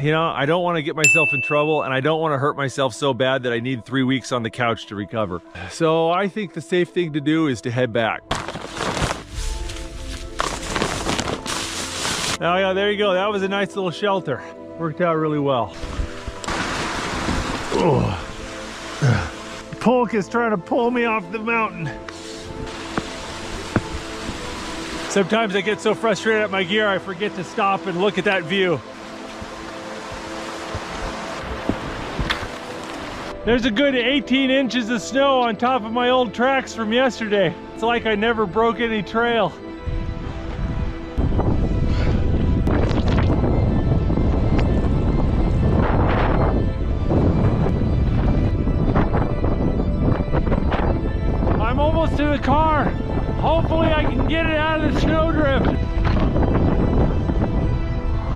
You know, I don't want to get myself in trouble, and I don't want to hurt myself so bad that I need 3 weeks on the couch to recover. So I think the safe thing to do is to head back. Oh yeah, there you go. That was a nice little shelter. Worked out really well. Polk is trying to pull me off the mountain. Sometimes I get so frustrated at my gear, I forget to stop and look at that view. There's a good 18 inches of snow on top of my old tracks from yesterday. It's like I never broke any trail. I'm almost to the car. Hopefully I can get it out of the snowdrift.